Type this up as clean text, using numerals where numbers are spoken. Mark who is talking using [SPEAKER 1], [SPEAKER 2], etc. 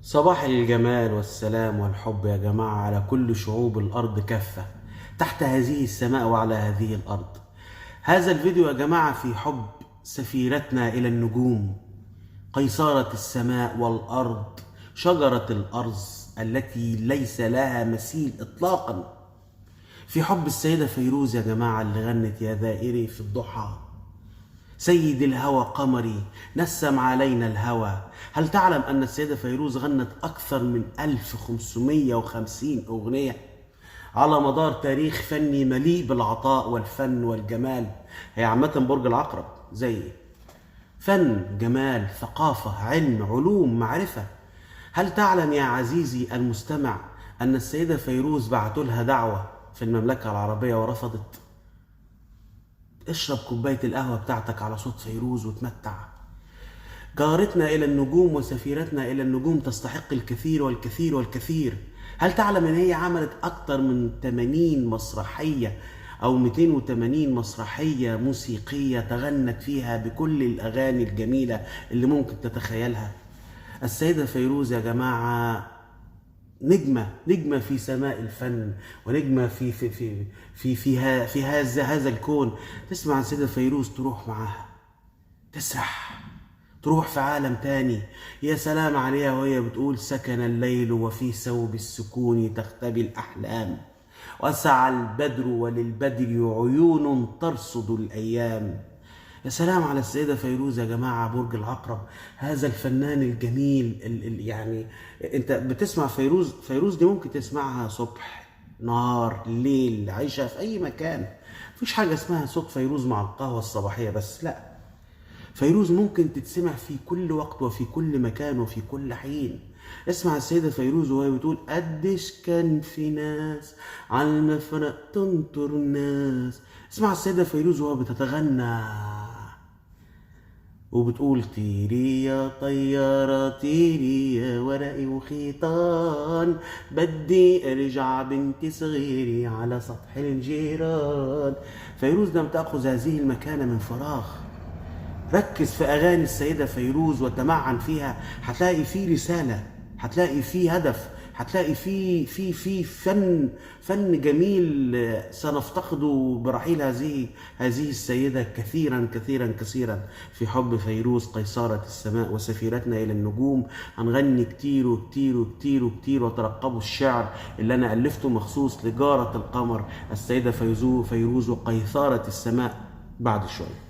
[SPEAKER 1] صباح الجمال والسلام والحب يا جماعة على كل شعوب الأرض كافة تحت هذه السماء وعلى هذه الأرض. هذا الفيديو يا جماعة في حب سفيرتنا إلى النجوم، قيصرة السماء والأرض، شجرة الأرز التي ليس لها مثيل إطلاقا. في حب السيدة فيروز يا جماعة اللي غنت يا ذائري في الضحى، سيد الهوى قمري نسم علينا الهوى. هل تعلم أن السيدة فيروز غنت أكثر من 1550 أغنية على مدار تاريخ فني مليء بالعطاء والفن والجمال؟ هي عامة برج العقرب زي فن، جمال، ثقافة، علم، علوم، معرفة. هل تعلم يا عزيزي المستمع أن السيدة فيروز بعتوا لها دعوة في المملكة العربية ورفضت؟ اشرب كوباية القهوة بتاعتك على صوت فيروز وتمتع. جارتنا إلى النجوم وسفيرتنا إلى النجوم تستحق الكثير والكثير والكثير. هل تعلم إن هي عملت أكتر من 80 مسرحية أو 280 مسرحية موسيقية تغنت فيها بكل الأغاني الجميلة اللي ممكن تتخيلها؟ السيدة فيروز يا جماعة نجمة في سماء الفن، ونجمة في هذا الكون. تسمع عن السيدة فيروز تروح معاها تسرح، تروح في عالم تاني. يا سلام عليها وهي بتقول سكن الليل وفي ثوب السكون تختبي الأحلام، وسعى البدر وللبدر عيون ترصد الأيام. يا سلام على السيدة فيروز يا جماعة، برج العقرب، هذا الفنان الجميل. يعني انت بتسمع فيروز دي ممكن تسمعها صبح نهار ليل، عايشة في أي مكان. مفيش حاجة اسمها صوت فيروز مع القهوة الصباحية بس، لا، فيروز ممكن تتسمع في كل وقت وفي كل مكان وفي كل حين. اسمع السيدة فيروز وهي بتقول قديش كان في ناس على المفرق تنطر الناس. اسمع السيدة فيروز وهي بتتغنى وبتقول طيري يا طيارة طيري يا ورقي وخيطان، بدي ارجع بنتي صغيري على سطح الجيران. فيروز لم تأخذ هذه المكانة من فراغ. ركز في أغاني السيدة فيروز وتمعن فيها، هتلاقي فيه رسالة، هتلاقي فيه هدف، هتلاقي فيه فن جميل سنفتقده برحيل هذه السيدة كثيرا كثيرا كثيرا. في حب فيروز قيصرة السماء وسفيرتنا إلى النجوم هنغني كتير وكتير وكتير وكتير، وترقبوا الشعر اللي أنا ألفته مخصوص لجارة القمر السيدة فيروز وقيصرة السماء بعد شوية.